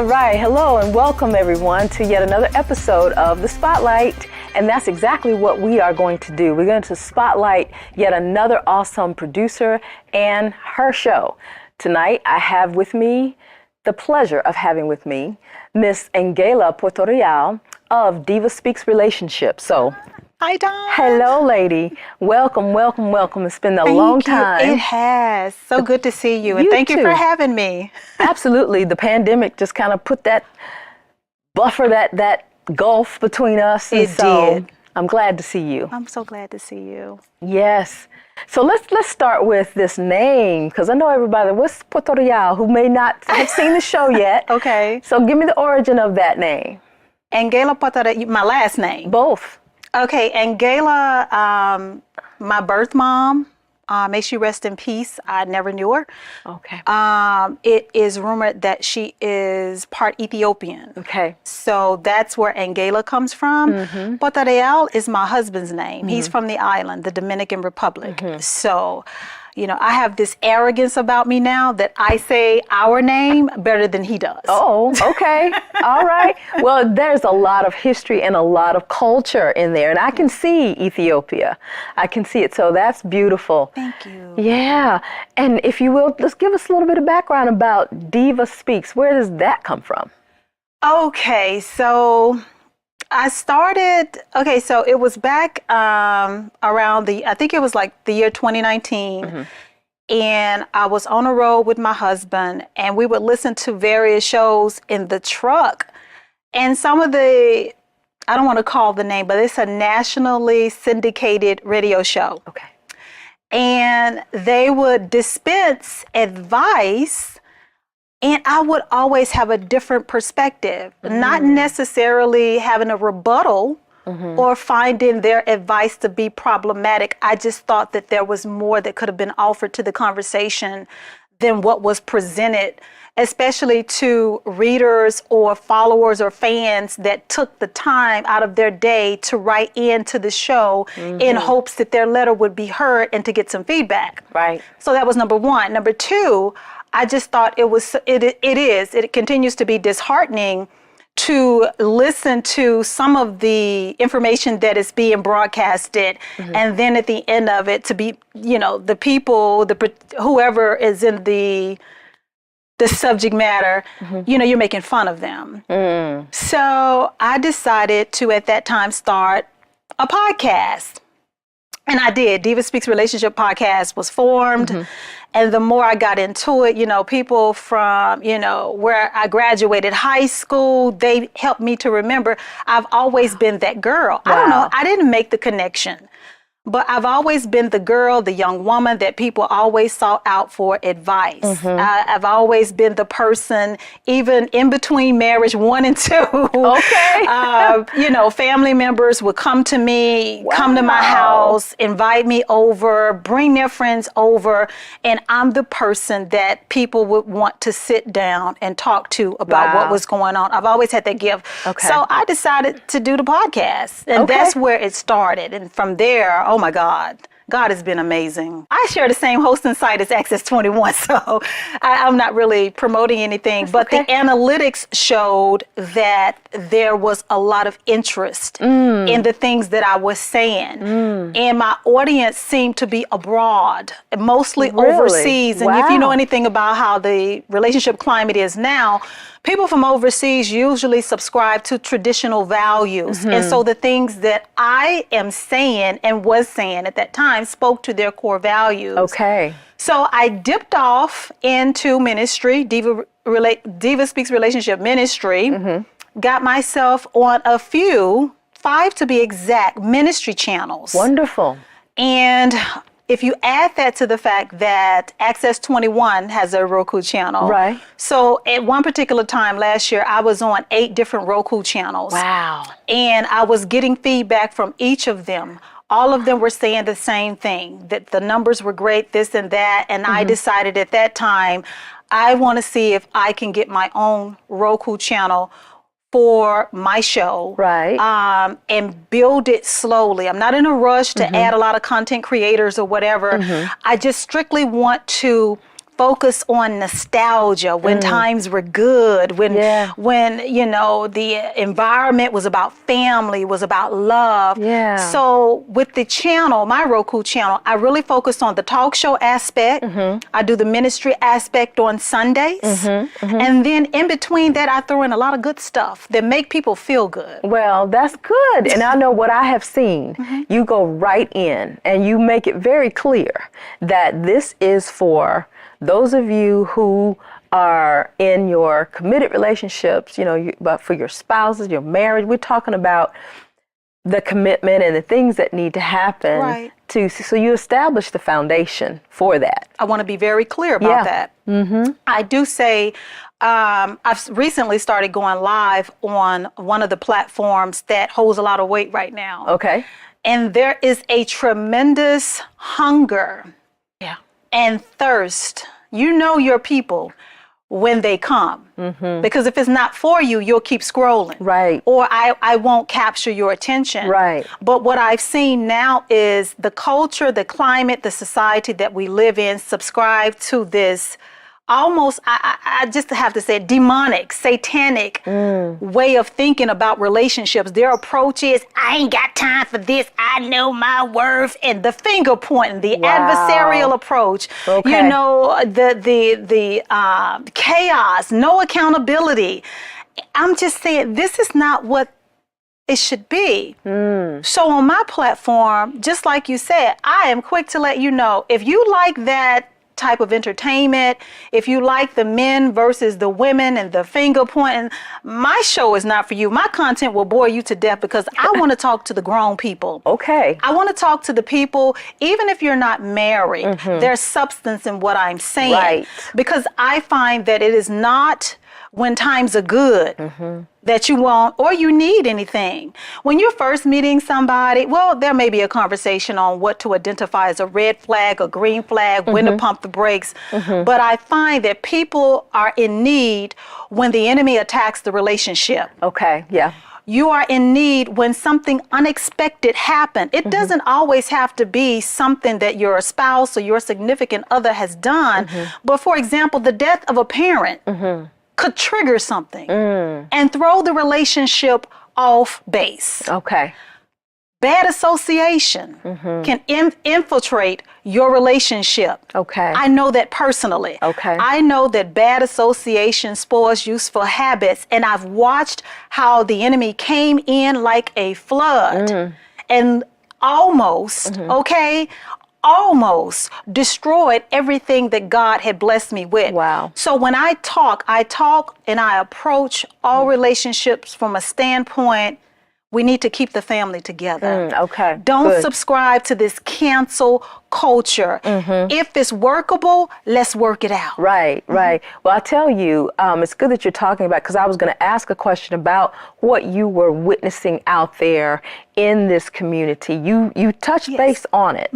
All right, hello and welcome everyone to yet another episode of The Spotlight. And that's exactly what we are going to do. We're going to spotlight yet another awesome producer and her show. Tonight, I have with me the pleasure of having with me Miss Angela Puerto Real of DivaSpeaks Relationships. So, hi, Dawn. Hello, lady. Welcome, welcome, welcome. It's been a long time. It has. So good to see you. And thank you for having me. Absolutely. The pandemic just kind of put that buffer, that gulf between us. And it did. I'm glad to see you. I'm so glad to see you. Yes. So let's start with this name, because I know everybody, what's Puerto Real, who may not have seen the show yet. Okay. So give me the origin of that name. Angela Puerto Real, my last name. Both. Okay, Angela, my birth mom, may she rest in peace. I never knew her. Okay. It is rumored that she is part Ethiopian. Okay. So that's where Angela comes from. Mm-hmm. Puerto Real is my husband's name. Mm-hmm. He's from the island, the Dominican Republic. Mm-hmm. So, you know, I have this arrogance about me now that I say our name better than he does. Oh, okay. All right. Well, there's a lot of history and a lot of culture in there, and I can see Ethiopia. I can see it. So that's beautiful. Thank you. Yeah. And if you will, let's give us a little bit of background about DivaSpeaks. Where does that come from? Okay. So I started, so it was back around I think it was like the year 2019. Mm-hmm. And I was on a road with my husband, and we would listen to various shows in the truck. And some of I don't want to call the name, but it's a nationally syndicated radio show. Okay. And they would dispense advice, and I would always have a different perspective, not necessarily having a rebuttal or finding their advice to be problematic. I just thought that there was more that could have been offered to the conversation than what was presented, especially to readers or followers or fans that took the time out of their day to write into the show in hopes that their letter would be heard and to get some feedback. Right. So that was number one. Number two, I just thought it continues to be disheartening to listen to some of the information that is being broadcasted, and then at the end of it to be, you know, the people, whoever is in the subject matter, you know, you're making fun of them. So I decided to, at that time, start a podcast. And I did. DivaSpeaks Relationship Podcast was formed. And the more I got into it, you know, people from, you know, where I graduated high school, they helped me to remember I've always been that girl. Wow. I don't know. I didn't make the connection. But I've always been the girl, the young woman that people always sought out for advice. I've always been the person, even in between marriage 1 and 2. Okay. You know, family members would come to me, come to my house, invite me over, bring their friends over, and I'm the person that people would want to sit down and talk to about what was going on. I've always had that gift. Okay. So I decided to do the podcast, and that's where it started. And from there, oh my God. God has been amazing. I share the same hosting site as Access 21, so I'm not really promoting anything. That's the analytics showed that there was a lot of interest in the things that I was saying. And my audience seemed to be abroad, mostly overseas. And if you know anything about how the relationship climate is now, people from overseas usually subscribe to traditional values. And so the things that I am saying and was saying at that time spoke to their core values. Okay. So I dipped off into ministry, DivaSpeaks Relationship Ministry, got myself on a few, 5 to be exact, ministry channels. Wonderful. And if you add that to the fact that Access 21 has a Roku channel. Right. So at one particular time last year, I was on 8 different Roku channels. Wow. And I was getting feedback from each of them. All of them were saying the same thing, that the numbers were great, this and that. And I decided at that time, I want to see if I can get my own Roku channel for my show, right? And build it slowly. I'm not in a rush to add a lot of content creators or whatever. I just strictly want to focus on nostalgia when times were good, when the environment was about family, was about love. Yeah. So with the channel, my Roku channel, I really focused on the talk show aspect. I do the ministry aspect on Sundays. And then in between that, I throw in a lot of good stuff that make people feel good. Well, that's good. And I know what I have seen. You go right in and you make it very clear that this is for those of you who are in your committed relationships, but for your spouses, your marriage. We're talking about the commitment and the things that need to happen so you establish the foundation for that. I want to be very clear about that. I do say I've recently started going live on one of the platforms that holds a lot of weight right now. Okay. And there is a tremendous hunger and thirst. You know your people when they come. Because if it's not for you, you'll keep scrolling. Right. Or I won't capture your attention. Right. But what I've seen now is the culture, the climate, the society that we live in subscribe to this almost, I just have to say, demonic, satanic way of thinking about relationships. Their approach is, I ain't got time for this. I know my worth. And the finger pointing, the adversarial approach, the chaos, no accountability. I'm just saying, this is not what it should be. So on my platform, just like you said, I am quick to let you know, if you like that type of entertainment, if you like the men versus the women and the finger pointing, my show is not for you. My content will bore you to death because I want to talk to the grown people. Okay. I want to talk to the people, even if you're not married, there's substance in what I'm saying. Right. Because I find that it is not when times are good that you want or you need anything. When you're first meeting somebody, well, there may be a conversation on what to identify as a red flag, a green flag, when to pump the brakes. But I find that people are in need when the enemy attacks the relationship. Okay, yeah. You are in need when something unexpected happened. It doesn't always have to be something that your spouse or your significant other has done. But for example, the death of a parent could trigger something and throw the relationship off base. Okay. Bad association can infiltrate your relationship. Okay. I know that personally. Okay. I know that bad association spoils useful habits, and I've watched how the enemy came in like a flood and almost destroyed everything that God had blessed me with. Wow. So when I talk and I approach all relationships from a standpoint, we need to keep the family together. Okay. Don't subscribe to this cancel culture. If it's workable, let's work it out. Right, right. Well, I tell you, it's good that you're talking about, because I was going to ask a question about what you were witnessing out there in this community. You touched base on it.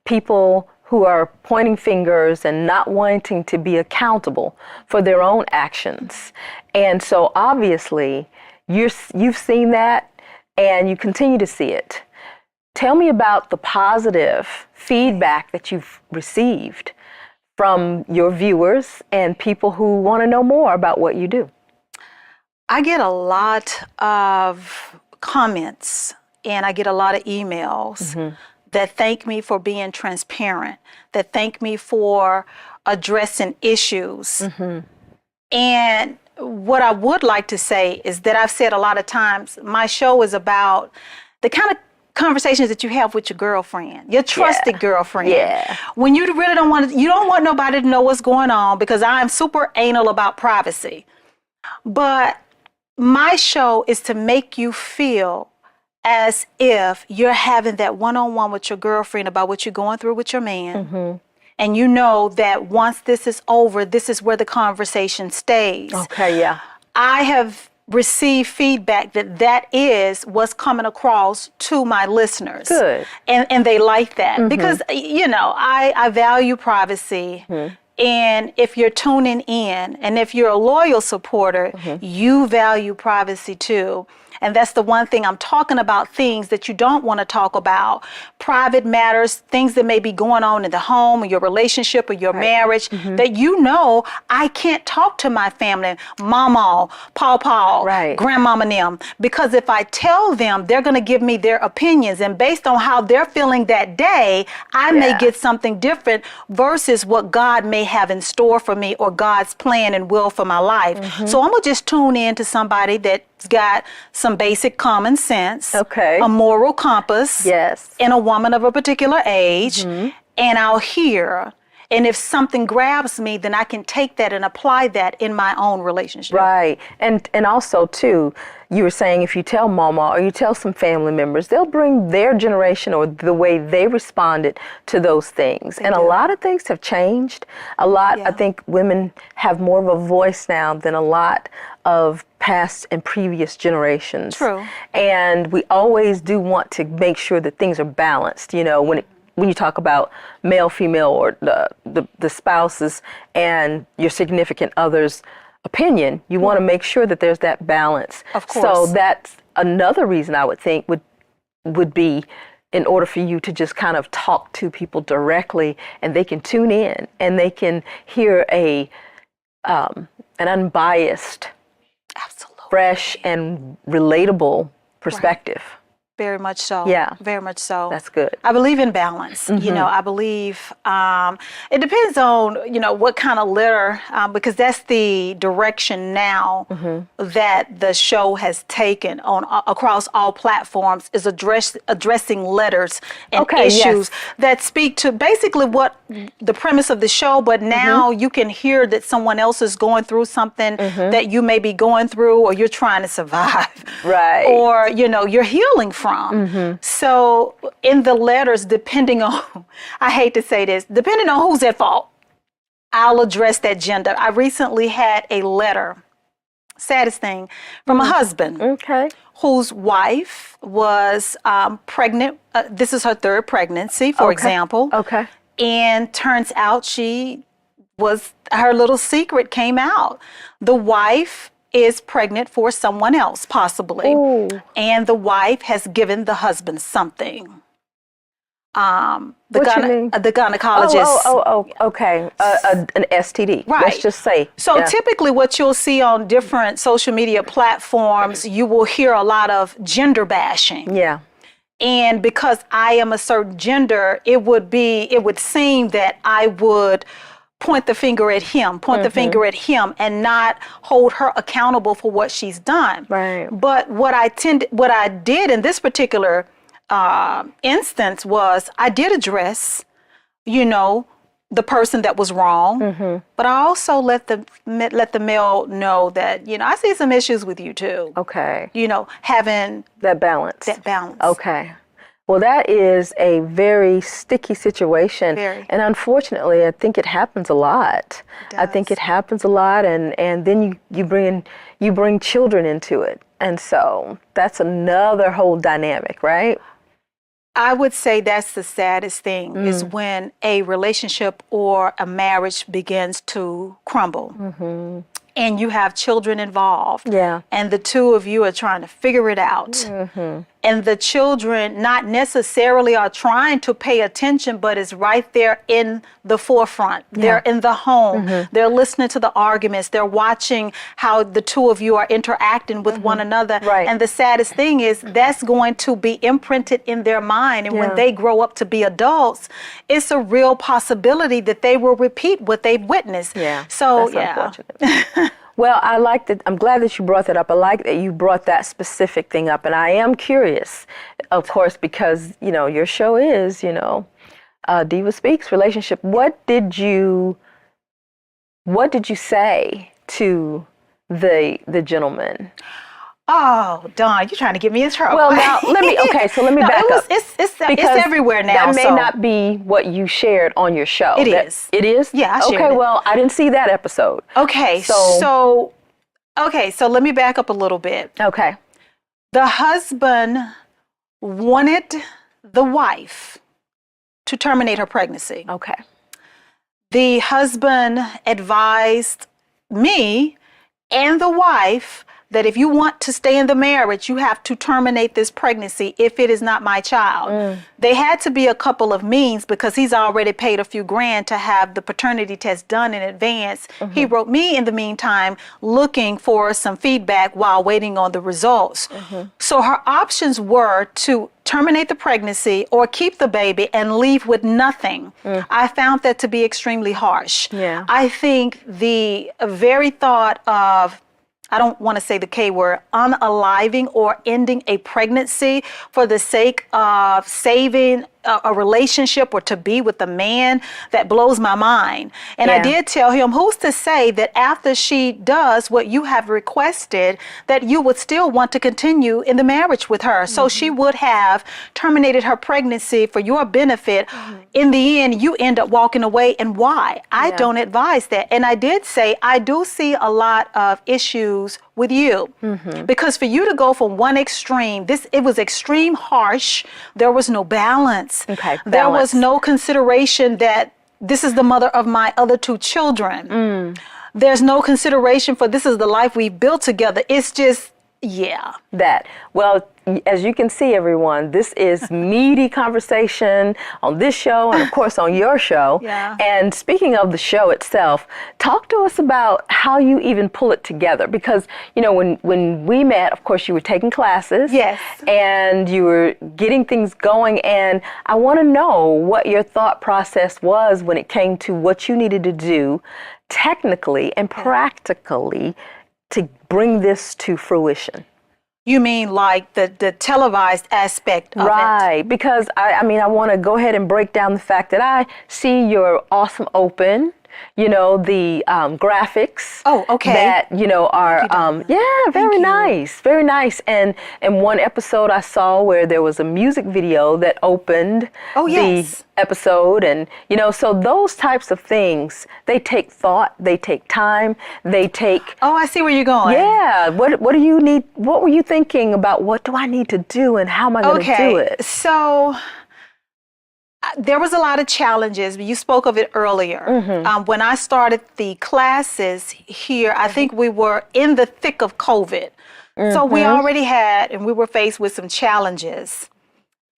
People who are pointing fingers and not wanting to be accountable for their own actions. And so obviously you've seen that and you continue to see it. Tell me about the positive feedback that you've received from your viewers and people who want to know more about what you do. I get a lot of comments and I get a lot of emails that thank me for being transparent, that thank me for addressing issues. And what I would like to say is that I've said a lot of times, my show is about the kind of conversations that you have with your girlfriend, your trusted girlfriend. When you really you don't want nobody to know what's going on, because I'm super anal about privacy. But my show is to make you feel as if you're having that one-on-one with your girlfriend about what you're going through with your man. And you know that once this is over, this is where the conversation stays. Okay, yeah. I have received feedback that is what's coming across to my listeners. Good. And they like that because, you know, I value privacy. And if you're tuning in and if you're a loyal supporter, you value privacy too. And that's the one thing I'm talking about, things that you don't want to talk about, private matters, things that may be going on in the home or your relationship or your marriage that I can't talk to my family, mama, pawpaw, grandmama and them, because if I tell them, they're going to give me their opinions, and based on how they're feeling that day, I may get something different versus what God may have in store for me or God's plan and will for my life. So I'm going to just tune in to somebody that's got some basic common sense, a moral compass, and a woman of a particular age, and I'll hear. And if something grabs me, then I can take that and apply that in my own relationship. Right. And also, too, you were saying if you tell mama or you tell some family members, they'll bring their generation or the way they responded to those things. And a lot of things have changed. A lot, I think women have more of a voice now than a lot of past and previous generations. True. And we always do want to make sure that things are balanced, you know, when you talk about male, female, or the spouses and your significant other's opinion, you want to make sure that there's that balance. Of course. So that's another reason I would think would be in order for you to just kind of talk to people directly, and they can tune in and they can hear an unbiased, fresh and relatable perspective. Very much so. Yeah. Very much so. That's good. I believe in balance. You know, I believe it depends on, you know, what kind of litter, because that's the direction now that the show has taken on across all platforms, is addressing letters and issues that speak to basically what the premise of the show, but now you can hear that someone else is going through something that you may be going through, or you're trying to survive. Right. Or, you know, you're healing from. So in the letters, depending on, I hate to say this, depending on who's at fault, I'll address that gender. I recently had a letter, saddest thing, from a husband whose wife was pregnant. This is her third pregnancy, for example. And turns out her little secret came out. The wife is pregnant for someone else, possibly. Ooh. And the wife has given the husband something. The gynecologist. Okay. An STD. Right. Let's just say. So typically what you'll see on different social media platforms, you will hear a lot of gender bashing. Yeah. And because I am a certain gender, it would seem that I would point the finger at him, and not hold her accountable for what she's done. Right. But what I did in this particular instance was I did address, you know, the person that was wrong, but I also let the male know that, you know, I see some issues with you too. Okay. You know, having that balance. Okay. Well, that is a very sticky situation. Very. And unfortunately, I think it happens a lot. I think it happens a lot, and then you bring children into it. And so that's another whole dynamic, right? I would say that's the saddest thing, is when a relationship or a marriage begins to crumble. And you have children involved. Yeah. And the two of you are trying to figure it out. And the children not necessarily are trying to pay attention, but is right there in the forefront. Yeah. They're in the home. They're listening to the arguments. They're watching how the two of you are interacting with one another. Right. And the saddest thing is that's going to be imprinted in their mind. And when they grow up to be adults, it's a real possibility that they will repeat what they've witnessed. Yeah. So, that's unfortunate. Well, I'm glad that you brought that up. I like that you brought that specific thing up. And I am curious, of course, because, you know, your show is, you know, DivaSpeaks relationship. What did you say to the gentleman? Oh, Dawn, you're trying to get me in trouble. Well, now, let me back up. It's everywhere now. That may not be what you shared on your show. It is. It is? Yeah, I shared it. Okay, well, I didn't see that episode. Okay, so let me back up a little bit. Okay. The husband wanted the wife to terminate her pregnancy. Okay. The husband advised me and the wife that if you want to stay in the marriage, you have to terminate this pregnancy if it is not my child. They had to be a couple of means because he's already paid a few grand to have the paternity test done in advance. He wrote me in the meantime looking for some feedback while waiting on the results. So her options were to terminate the pregnancy or keep the baby and leave with nothing. I found that to be extremely harsh. Yeah. I think the very thought of, I don't want to say the K word, unaliving or ending a pregnancy for the sake of saving a relationship or to be with a man, that blows my mind. And I did tell him, who's to say that after she does what you have requested, that you would still want to continue in the marriage with her? So she would have terminated her pregnancy for your benefit. In the end, you end up walking away. And why? I don't advise that. And I did say, I do see a lot of issues with you, because for you to go from one extreme, it was extreme harsh. There was no balance. There was no consideration that this is the mother of my other 2 children. There's no consideration for this is the life we built together. It's just, that. Well, as you can see, everyone, this is meaty conversation on this show and, of course, on your show. And speaking of the show itself, talk to us about how you even pull it together. Because, you know, when we met, of course, you were taking classes. And you were getting things going. And I want to know what your thought process was when it came to what you needed to do technically and practically to bring this to fruition. You mean like the televised aspect of it? Right, because I mean, I want to go ahead and break down the fact that I see your awesome open, you know, the graphics. That, you know, are, very nice, very nice. And in one episode I saw where there was a music video that opened the episode. And, you know, so those types of things, they take thought, they take time, they take... Oh, I see where you're going. Yeah. What do you need? What were you thinking about? What do I need to do and how am I going to do it? So... there was a lot of challenges. You spoke of it earlier. When I started the classes here, I think we were in the thick of COVID. So we already had, and we were faced with some challenges.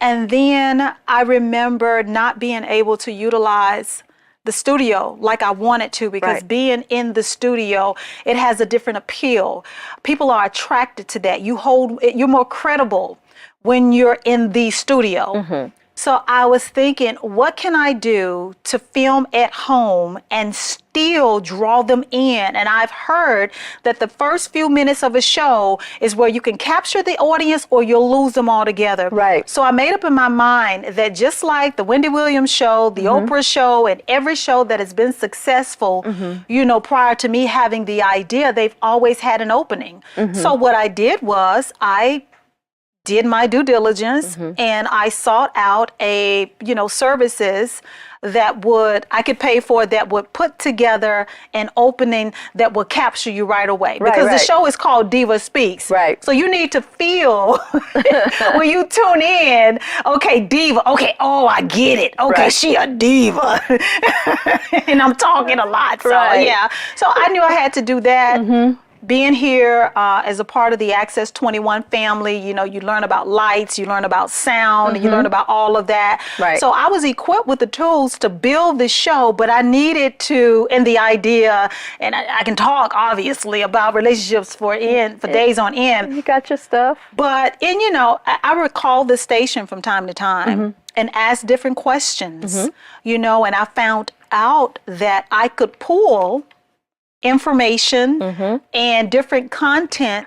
And then I remember not being able to utilize the studio like I wanted to, because being in the studio, it has a different appeal. People are attracted to that. You're more credible when you're in the studio. So I was thinking, what can I do to film at home and still draw them in? And I've heard that the first few minutes of a show is where you can capture the audience or you'll lose them altogether. So I made up in my mind that just like the Wendy Williams show, the Oprah show, and every show that has been successful, you know, prior to me having the idea, they've always had an opening. So what I did was I did my due diligence and I sought out services that I could pay for, that would put together an opening that would capture you right away. Because the show is called DivaSpeaks. So you need to feel when you tune in, okay, diva, okay, oh, I get it. Okay, she a diva. And I'm talking a lot. So yeah. So I knew I had to do that. Being here as a part of the Access 21 family, you know, you learn about lights, you learn about sound, you learn about all of that. So I was equipped with the tools to build the show, but I needed to, in the idea, and I can talk obviously about relationships for days on end. You got your stuff. But, you know, I recall the station from time to time and ask different questions, you know, and I found out that I could pull information and different content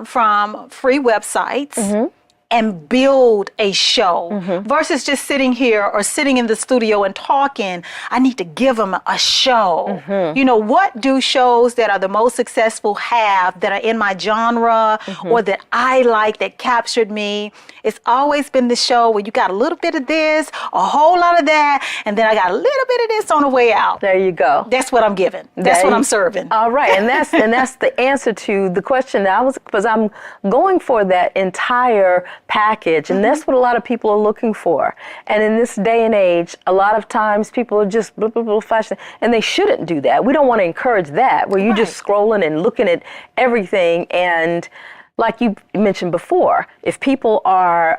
from free websites and build a show versus just sitting here or sitting in the studio and talking. I need to give them a show. You know, what do shows that are the most successful have that are in my genre or that I like, that captured me? It's always been the show where you got a little bit of this, a whole lot of that, and then I got a little bit of this on the way out. There you go. That's what I'm giving. That's what I'm serving. All right, and that's the answer to the question that because I'm going for that entire package. And that's what a lot of people are looking for. And in this day and age, a lot of times people are just blah, blah, blah, flashing, and they shouldn't do that. We don't want to encourage that, where you're just scrolling and looking at everything. And like you mentioned before, if people are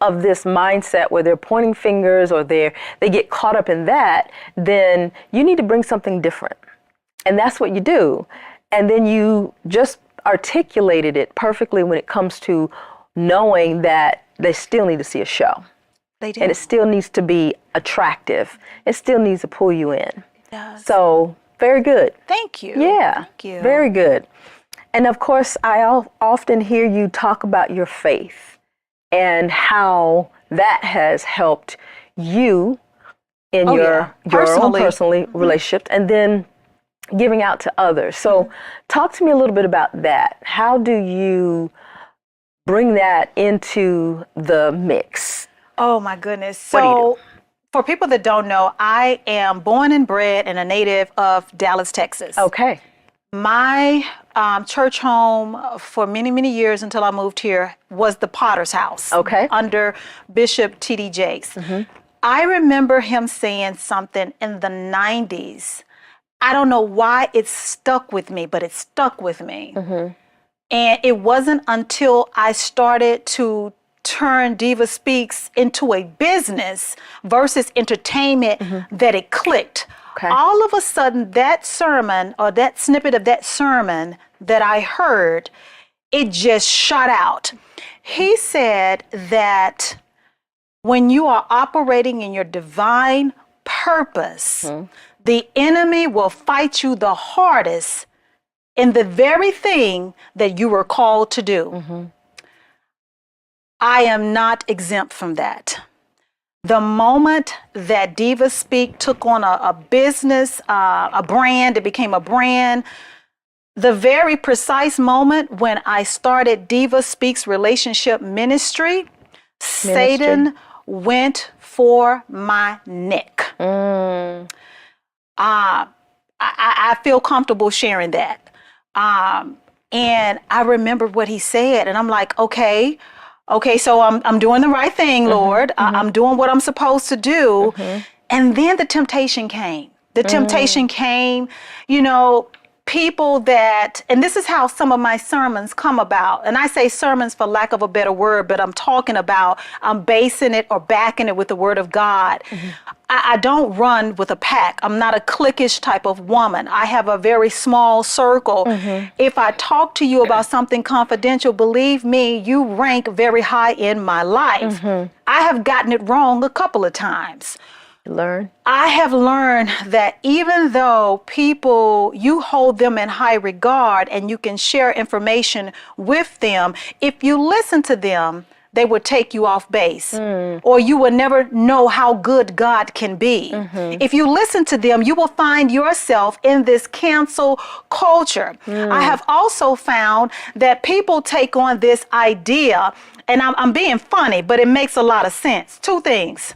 of this mindset where they're pointing fingers or they get caught up in that, then you need to bring something different. And that's what you do. And then you just articulated it perfectly when it comes to knowing that they still need to see a show. They do. And it still needs to be attractive. It still needs to pull you in. It does. So, very good. Thank you. Yeah. Thank you. Very good. And of course, I often hear you talk about your faith and how that has helped you in your own personal relationship, and then giving out to others. So talk to me a little bit about that. How do you bring that into the mix? Oh my goodness. What do you So for people that don't know, I am born and bred and a native of Dallas, Texas. Okay. My church home for many, many years until I moved here was the Potter's House. Okay. Under Bishop T.D. Jakes. I remember him saying something in the 90s. I don't know why it stuck with me, but it stuck with me. And it wasn't until I started to turn DivaSpeaks into a business versus entertainment that it clicked. Okay. All of a sudden, that sermon or that snippet of that sermon that I heard, it just shot out. He said that when you are operating in your divine purpose, the enemy will fight you the hardest in the very thing that you were called to do. I am not exempt from that. The moment that DivaSpeak took on a business, a brand, it became a brand, the very precise moment when I started DivaSpeaks Relationship Ministry, Satan went for my neck. I feel comfortable sharing that. And I remember what he said, and I'm like, okay, so I'm doing the right thing, Lord. I'm doing what I'm supposed to do. And then the temptation came. The temptation came, you know, people that, and this is how some of my sermons come about. And I say sermons for lack of a better word, but I'm talking about, I'm basing it or backing it with the word of God. I don't run with a pack. I'm not a cliquish type of woman. I have a very small circle. If I talk to you about something confidential, believe me, you rank very high in my life. I have gotten it wrong a couple of times. I have learned that even though people, you hold them in high regard and you can share information with them, if you listen to them, they would take you off base, or you will never know how good God can be. If you listen to them, you will find yourself in this cancel culture. I have also found that people take on this idea, and I'm being funny, but it makes a lot of sense. Two things.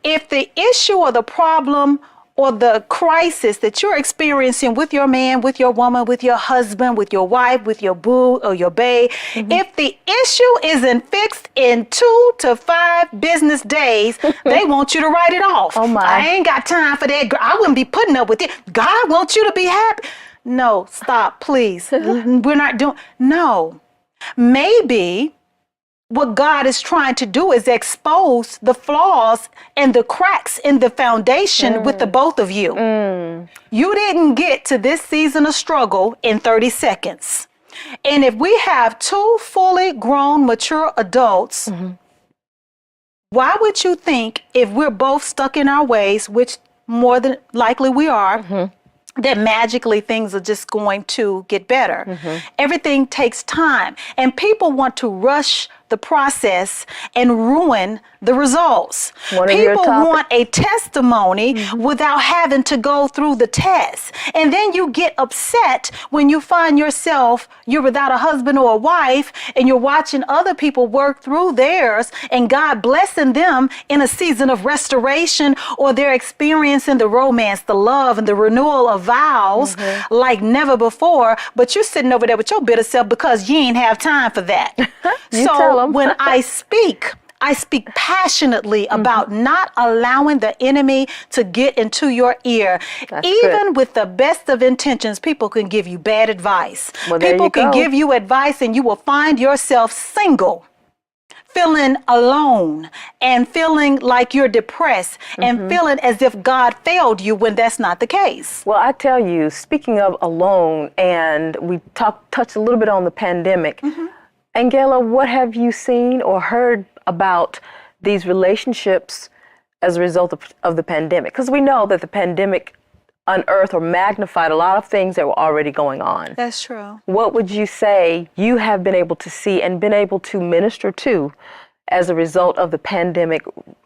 If the issue or the problem or the crisis that you're experiencing with your man, with your woman, with your husband, with your wife, with your boo or your bae, if the issue isn't fixed in 2 to 5 business days, they want you to write it off. Oh my. I ain't got time for that. I wouldn't be putting up with it. God wants you to be happy. No, stop, please. We're not doing, no. Maybe what God is trying to do is expose the flaws and the cracks in the foundation with the both of you. You didn't get to this season of struggle in 30 seconds. And if we have 2 fully grown, mature adults, why would you think if we're both stuck in our ways, which more than likely we are, that magically things are just going to get better? Everything takes time, and people want to rush the process and ruin the results. People want a testimony without having to go through the test. And then you get upset when you find yourself, you're without a husband or a wife, and you're watching other people work through theirs and God blessing them in a season of restoration, or they're experiencing the romance, the love, and the renewal of vows like never before. But you're sitting over there with your bitter self because you ain't have time for that. You tell them. When I speak passionately about not allowing the enemy to get into your ear. That's Even good. with the best of intentions, people can give you bad advice. Well, there People you can go. give you advice and you will find yourself single, feeling alone and feeling like you're depressed and feeling as if God failed you when that's not the case. Well, I tell you, speaking of alone, and we touched a little bit on the pandemic. Angela, what have you seen or heard about these relationships as a result of the pandemic? Because we know that the pandemic unearthed or magnified a lot of things that were already going on. That's true. What would you say you have been able to see and been able to minister to as a result of the pandemic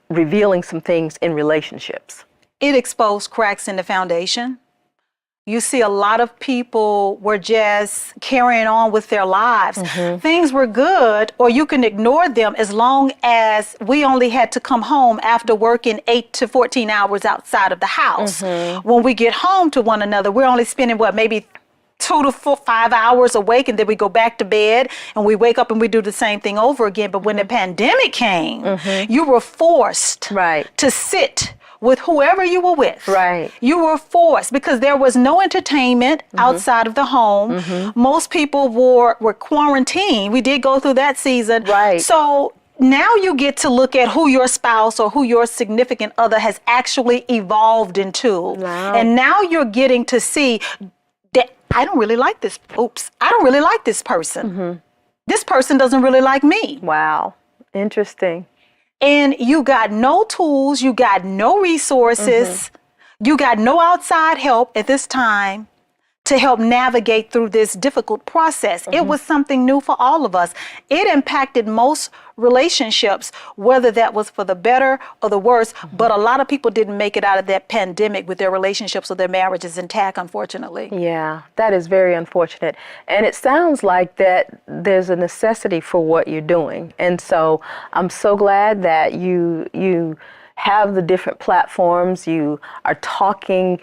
revealing some things in relationships? It exposed cracks in the foundation. You see a lot of people were just carrying on with their lives. Things were good, or you can ignore them as long as we only had to come home after working 8 to 14 hours outside of the house. When we get home to one another, we're only spending maybe 2 to 5 hours awake, and then we go back to bed and we wake up and we do the same thing over again. But when the pandemic came, you were forced to sit with whoever you were with. Right. You were forced because there was no entertainment outside of the home. Most people were quarantined. We did go through that season. Right. So now you get to look at who your spouse or who your significant other has actually evolved into. Wow. And now you're getting to see that I don't really like this. I don't really like this person. This person doesn't really like me. Wow. Interesting. And you got no tools, you got no resources, you got no outside help at this time to help navigate through this difficult process. It was something new for all of us. It impacted most relationships, whether that was for the better or the worse, but a lot of people didn't make it out of that pandemic with their relationships or their marriages intact, unfortunately. Yeah, that is very unfortunate. And it sounds like that there's a necessity for what you're doing. And so I'm so glad that you have the different platforms. You are talking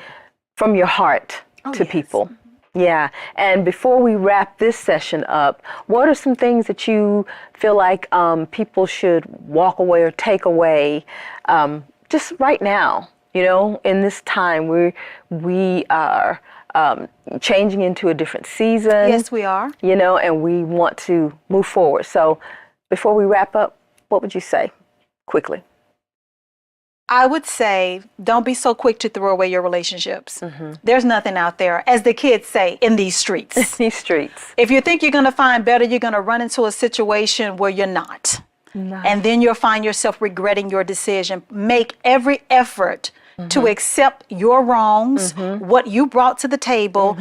from your heart to people. Yeah. And before we wrap this session up, what are some things that you feel like people should walk away or take away just right now? You know, in this time we are changing into a different season. Yes, we are. You know, and we want to move forward. So before we wrap up, what would you say quickly? I would say, don't be so quick to throw away your relationships. There's nothing out there, as the kids say, in these streets. These streets. If you think you're going to find better, you're going to run into a situation where you're not. And then you'll find yourself regretting your decision. Make every effort to accept your wrongs, what you brought to the table,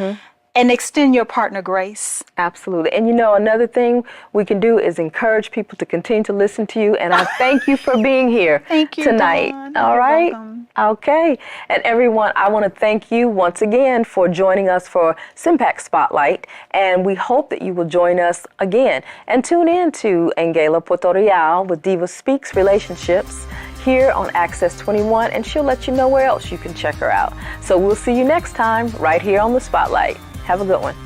and extend your partner grace. Absolutely. And you know, another thing we can do is encourage people to continue to listen to you. And I thank you for being here Thank you, tonight. Dawn. All You're right. welcome. Okay. And everyone, I want to thank you once again for joining us for Simpact Spotlight. And we hope that you will join us again and tune in to Angela Portorial with DivaSpeaks Relationships here on Access 21, and she'll let you know where else you can check her out. So we'll see you next time right here on the Spotlight. Have a good one.